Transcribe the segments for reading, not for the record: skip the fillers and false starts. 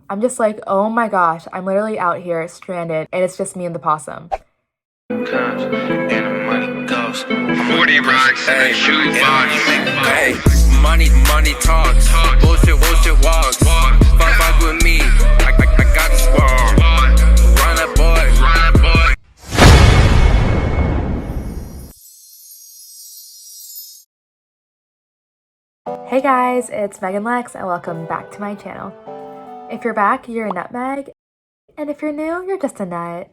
I'm just like, oh my gosh, I'm literally out here stranded and it's just me and the possum. Comes and the money goes. 40 rocks and a shoebox. Hey, money talks. Bullshit walks. Fuck with me. I got the squad. Run up, boy. Hey guys, it's Megan Lex and welcome back to my channel. If you're back, you're a nutmeg, and if you're new, you're just a nut.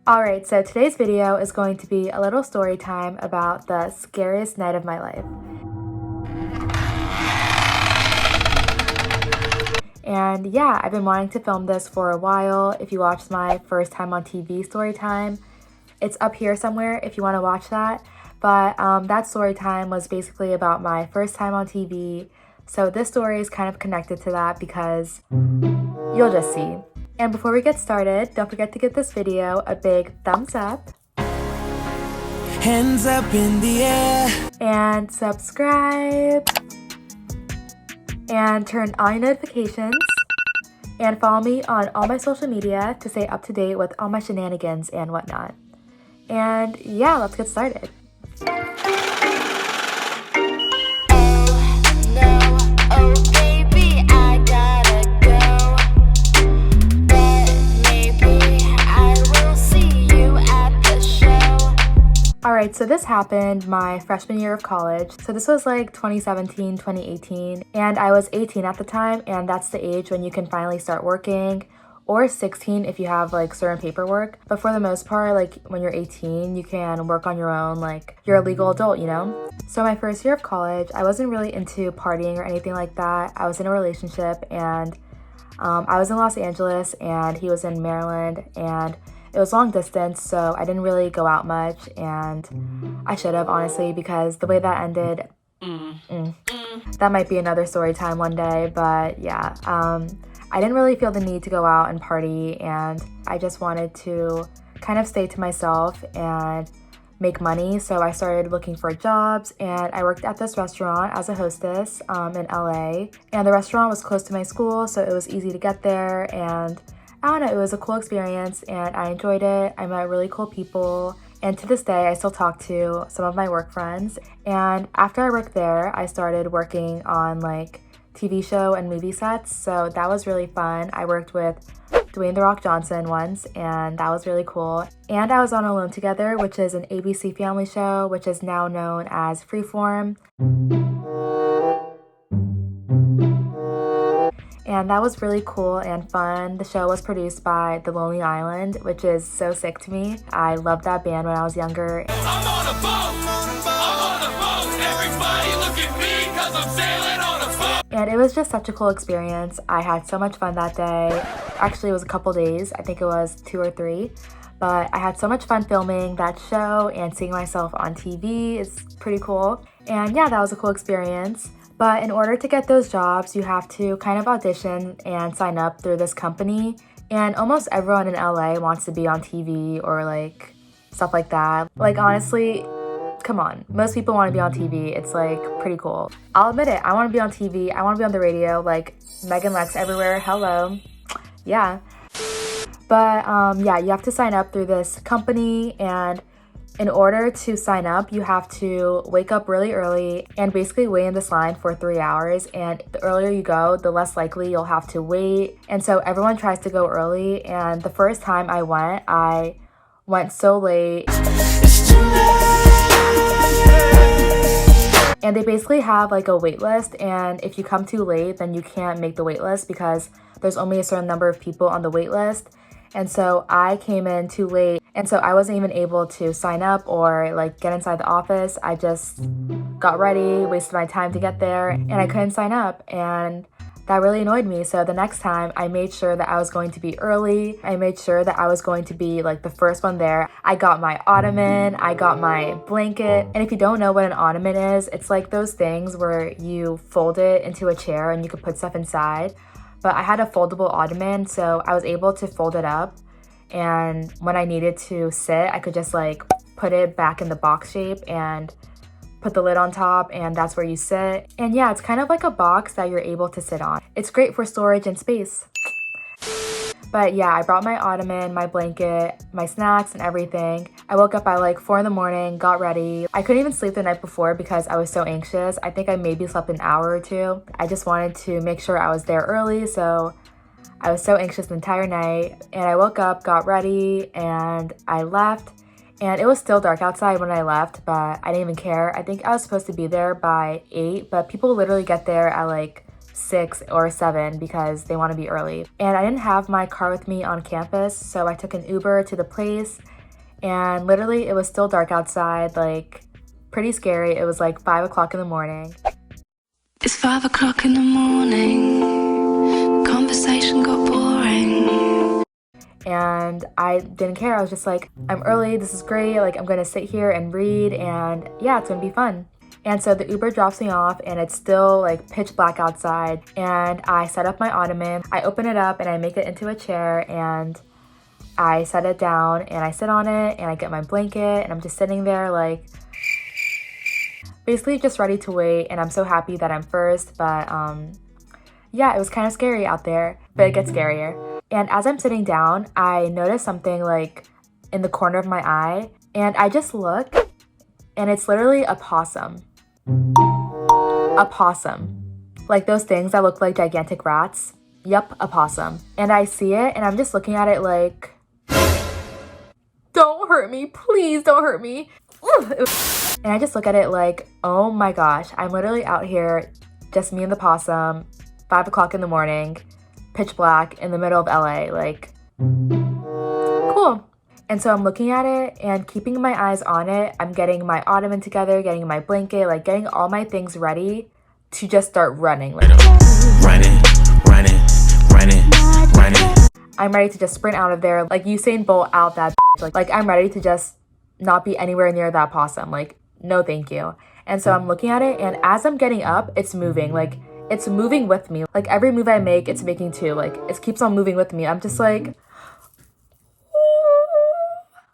Alright, so today's video is going to be a little story time about the scariest night of my life. And yeah, I've been wanting to film this for a while. If you watched my first time on TV story time, it's up here somewhere if you want to watch that. But that story time was basically about my first time on TV. So this story is kind of connected to that because you'll just see. And before we get started, don't forget to give this video a big thumbs up. Hands up in the air. And subscribe. And turn on your notifications. And follow me on all my social media to stay up to date with all my shenanigans and whatnot. And yeah, let's get started. Alright, so this happened my freshman year of college. So this was like 2017, 2018, and I was 18 at the time, and that's the age when you can finally start working, or 16 if you have like certain paperwork. But for the most part, like when you're 18, you can work on your own, like you're a legal adult, you know? So my first year of college, I wasn't really into partying or anything like that. I was in a relationship, and I was in Los Angeles and he was in Maryland, and it was long distance, so I didn't really go out much, and I should have, honestly, because the way that ended, that might be another story time one day. But yeah, I didn't really feel the need to go out and party, and I just wanted to kind of stay to myself and make money. So I started looking for jobs, and I worked at this restaurant as a hostess in LA, and the restaurant was close to my school, so it was easy to get there, and I don't know, it was a cool experience and I enjoyed it. I met really cool people, and to this day I still talk to some of my work friends. And after I worked there, I started working on like TV show and movie sets, so that was really fun. I worked with Dwayne "The Rock" Johnson once, and that was really cool. And I was on Alone Together, which is an ABC family show, which is now known as Freeform. And that was really cool and fun. The show was produced by The Lonely Island, which is so sick to me. I loved that band when I was younger. I'm on a boat, everybody look at me 'cause I'm sailing on a boat. And it was just such a cool experience. I had so much fun that day. Actually, it was a couple days. I think it was 2 or 3. But I had so much fun filming that show, and seeing myself on TV is pretty cool. And yeah, that was a cool experience. But in order to get those jobs, you have to kind of audition and sign up through this company. And almost everyone in LA wants to be on TV or like stuff like that. Like honestly, come on, most people want to be on TV. It's like pretty cool. I'll admit it, I want to be on TV. I want to be on the radio, like Megan Lex everywhere. Hello. Yeah. But yeah, you have to sign up through this company, and in order to sign up, you have to wake up really early and basically wait in this line for 3 hours. And the earlier you go, the less likely you'll have to wait. And so everyone tries to go early. And the first time I went so late. And they basically have like a wait list. And if you come too late, then you can't make the wait list because there's only a certain number of people on the wait list. And so I came in too late, and so I wasn't even able to sign up or like get inside the office. I just got ready, wasted my time to get there, and I couldn't sign up, and that really annoyed me. So the next time I made sure that I was going to be early. I made sure that I was going to be like the first one there. I got my ottoman, I got my blanket. And if you don't know what an ottoman is, it's like those things where you fold it into a chair and you can put stuff inside. But I had a foldable ottoman, so I was able to fold it up, and when I needed to sit, I could just like put it back in the box shape and put the lid on top and that's where you sit. And yeah, it's kind of like a box that you're able to sit on. It's great for storage and space. But yeah, I brought my ottoman, my blanket, my snacks and everything. I woke up at like 4 in the morning, got ready. I couldn't even sleep the night before because I was so anxious. I think I maybe slept an hour or two. I just wanted to make sure I was there early, so I was so anxious the entire night. And I woke up, got ready, and I left. And it was still dark outside when I left, but I didn't even care. I think I was supposed to be there by 8, but people literally get there at like 6 or 7 because they want to be early. And I didn't have my car with me on campus, so I took an Uber to the place, and literally it was still dark outside, like pretty scary. It was like 5 o'clock in the morning. It's 5 o'clock in the morning. The conversation got boring. And I didn't care. I was just like, I'm early, this is great, like I'm gonna sit here and read, and yeah, it's gonna be fun. And so the Uber drops me off and it's still like pitch black outside, and I set up my ottoman. I open it up and I make it into a chair and I set it down and I sit on it and I get my blanket and I'm just sitting there like basically just ready to wait. And I'm so happy that I'm first, but yeah, it was kind of scary out there, but it gets scarier. And as I'm sitting down, I notice something like in the corner of my eye, and I just look and it's literally a possum. A possum. Like those things that look like gigantic rats. Yep, a possum. And I see it and I'm just looking at it like, don't hurt me, please don't hurt me. And I just look at it like, oh my gosh, I'm literally out here, just me and the possum, 5 o'clock in the morning, pitch black in the middle of LA, like, cool. And so I'm looking at it and keeping my eyes on it. I'm getting my ottoman together, getting my blanket, like getting all my things ready to just start running. Like, Running. I'm ready to just sprint out of there, like Usain Bolt out that bitch. Like I'm ready to just not be anywhere near that possum. Like, no thank you. And so I'm looking at it, and as I'm getting up, it's moving. Like, it's moving with me. Like every move I make, it's making too. Like it keeps on moving with me. I'm just like,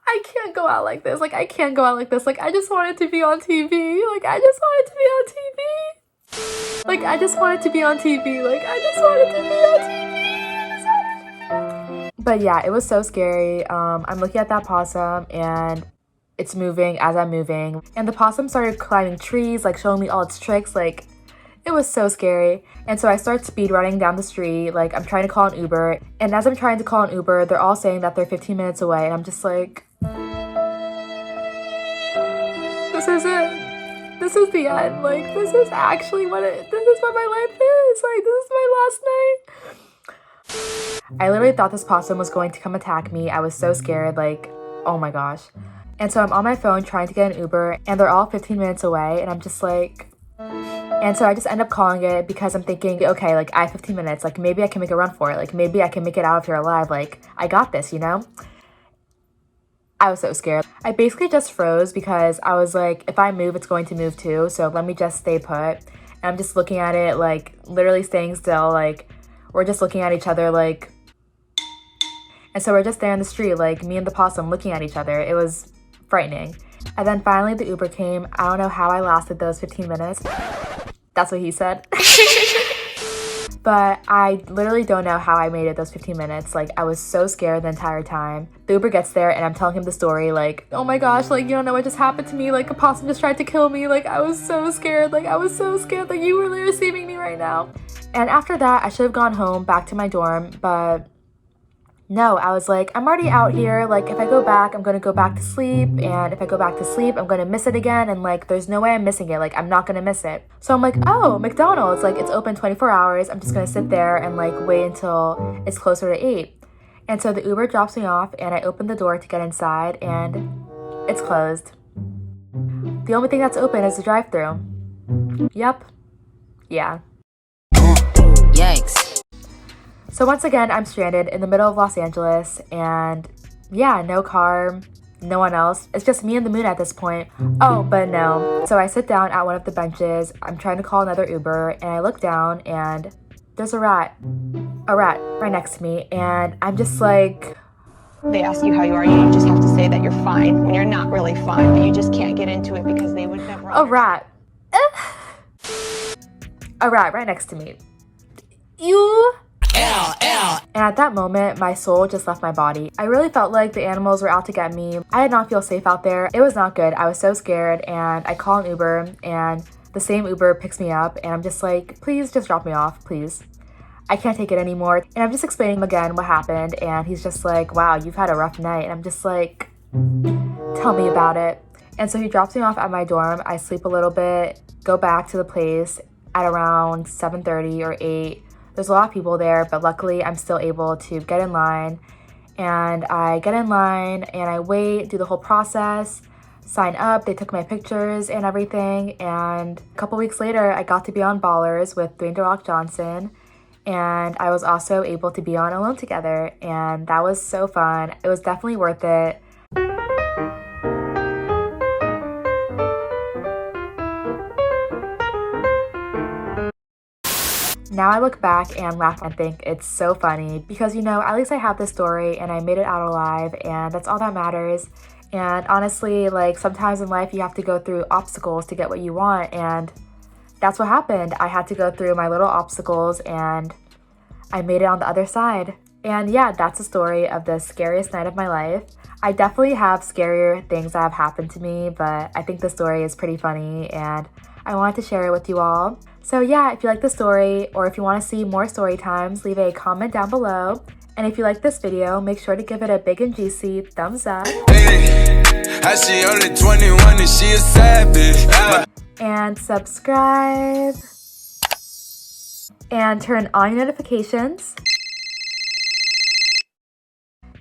I can't go out like this. Like I can't go out like this. Like I just wanted to be on TV. Like I just wanted to be on TV. Like I just wanted to be on TV. Like I just wanted to be on TV. But yeah, it was so scary. I'm looking at that possum and it's moving as I'm moving. And the possum started climbing trees, like showing me all its tricks. Like it was so scary. And so I start speed running down the street. Like I'm trying to call an Uber. And as I'm trying to call an Uber, they're all saying that they're 15 minutes away. And I'm just like, this is it. This is the end. Like this is actually this is what my life is. Like this is my last night. I literally thought this possum was going to come attack me. I was so scared, like, oh my gosh. And so I'm on my phone trying to get an Uber, and they're all 15 minutes away, and I'm just like, and so I just end up calling it because I'm thinking, okay, like I have 15 minutes, like maybe I can make a run for it, like maybe I can make it out of here alive, like I got this, you know? I was so scared. I basically just froze because I was like, if I move, it's going to move too, so let me just stay put. And I'm just looking at it, like literally staying still, like we're just looking at each other, like, and so we're just there in the street, like me and the possum looking at each other. It was frightening. And then finally the Uber came. I don't know how I lasted those 15 minutes. That's what he said. But I literally don't know how I made it those 15 minutes. Like I was so scared the entire time. The Uber gets there and I'm telling him the story, like, oh my gosh, like you don't know what just happened to me. Like a possum just tried to kill me. Like I was so scared. Like I was so scared. Like you were literally saving me right now. And after that, I should have gone home back to my dorm, but no, I was like, I'm already out here. Like, if I go back, I'm going to go back to sleep. And if I go back to sleep, I'm going to miss it again. And like, there's no way I'm missing it. Like, I'm not going to miss it. So I'm like, oh, McDonald's, like it's open 24 hours. I'm just going to sit there and like wait until it's closer to 8. And so the Uber drops me off and I open the door to get inside and it's closed. The only thing that's open is the drive-thru. Yep. Yeah. Yikes. So once again, I'm stranded in the middle of Los Angeles, and yeah, no car, no one else. It's just me and the moon at this point. Oh, but no. So I sit down at one of the benches. I'm trying to call another Uber, and I look down, and there's a rat right next to me, and I'm just like, They ask you how you are, you just have to say that you're fine when you're not really fine, but you just can't get into it because they would never. A rat. A rat right next to me. Ew. And at that moment, my soul just left my body. I really felt like the animals were out to get me. I did not feel safe out there. It was not good. I was so scared, and I call an Uber, and the same Uber picks me up, and I'm just like, please just drop me off, please. I can't take it anymore. And I'm just explaining again what happened, and he's just like, wow, you've had a rough night. And I'm just like, tell me about it. And so he drops me off at my dorm. I sleep a little bit, go back to the place at around 7:30 or 8. There's a lot of people there, but luckily I'm still able to get in line. And I get in line and I wait, do the whole process, sign up. They took my pictures and everything. And a couple weeks later, I got to be on Ballers with Dwayne The Rock Johnson. And I was also able to be on Alone Together. And that was so fun. It was definitely worth it. Now I look back and laugh and think it's so funny because, you know, at least I have this story and I made it out alive, and that's all that matters. And honestly, like, sometimes in life you have to go through obstacles to get what you want, and that's what happened. I had to go through my little obstacles and I made it on the other side. And yeah, that's the story of the scariest night of my life. I definitely have scarier things that have happened to me, but I think the story is pretty funny and I wanted to share it with you all. So yeah, if you like the story or if you want to see more story times, leave a comment down below. And if you like this video, make sure to give it a big and juicy thumbs up. Hey, I see only 21 and she a savage. And subscribe. And turn on your notifications.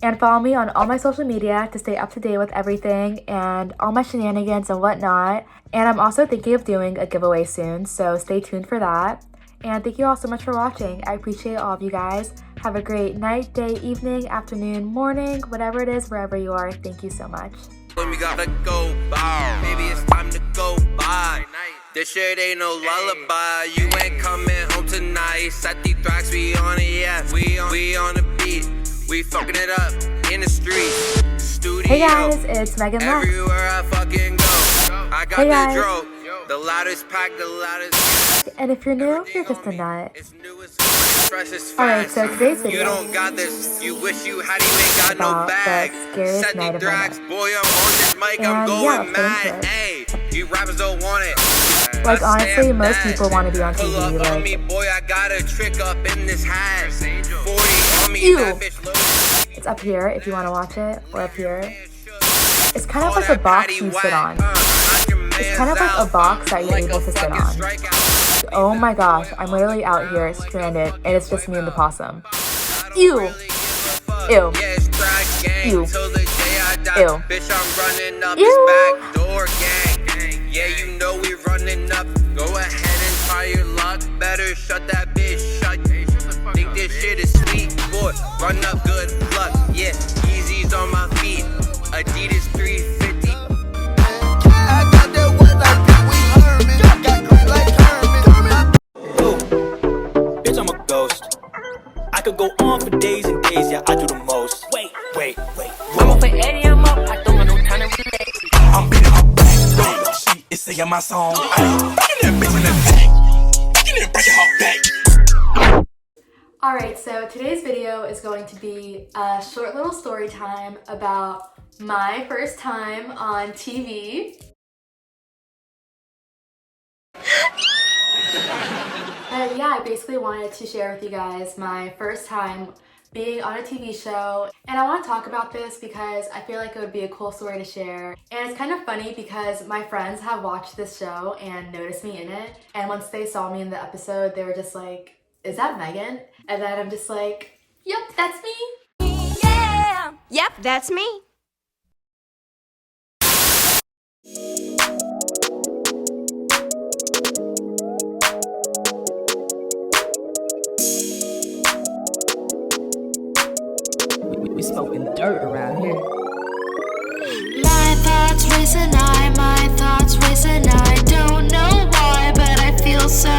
And follow me on all my social media to stay up to date with everything and all my shenanigans and whatnot. And I'm also thinking of doing a giveaway soon, so stay tuned for that. And thank you all so much for watching. I appreciate all of you guys. Have a great night, day, evening, afternoon, morning, whatever it is, wherever you are. Thank you so much. When we gotta go by, maybe it's time to go by. This shit ain't no lullaby. You ain't coming home tonight. Set these tracks, we on it, yeah. We on the beat. We fucking it up in the street. Studio. Hey guys, it's Megan Lux. Everywhere I fucking go, I got Hey the guys. dro. The loudest pack, the loudest. And if you're new, you're just a nut. It's new, it's fresh, it's fast. Alright, so today's You video don't got this. You wish you had, you ain't got no about bag. the scariest Set night these of my tracks, life. boy, I'm on this mic, I'm And yeah, going let's get mad. into it. Hey, you rappers don't want it. Like, I honestly, stand most that. people want to be on Pull TV. up on Like, me, boy, I got a trick up in this hat. 40 on me, Ew. that bitch loaded. it's up here if you want to watch it, or up here. It's kind of like a box you sit on. It's kind of like a box that you're able to sit on. Oh my gosh, I'm literally out here stranded, and it's just me and the possum. Ew. Ew. Ew. Ew. Bitch, I'm running up Ew. this back door gang. Yeah, you know we running up. Go ahead and try your luck. Better shut that bitch shut. Think this shit is sweet, boy. Run up, good luck. Yeah, Yeezys on my feet. Adidas 350. I got that wet like Pee Wee Herman. Got green like Herman. Ooh, bitch, I'm a ghost. I could go on for days and days, yeah, I do the most. Wait. I'm up for Eddie, I'm up. I don't got no time to relax. I'm beating her back. She is singing my song. Ay, that bitch in the back. You didn't break her back. Alright, so today's video is going to be a short little story time about my first time on TV. And yeah, I basically wanted to share with you guys my first time being on a TV show. And I want to talk about this because I feel like it would be a cool story to share. And it's kind of funny because my friends have watched this show and noticed me in it. And once they saw me in the episode, they were just like, is that Megan? And then I'm just like, yep, that's me. Yeah! Yep, that's me. We smoking dirt around here. My thoughts race and my thoughts race and I don't know why, but I feel so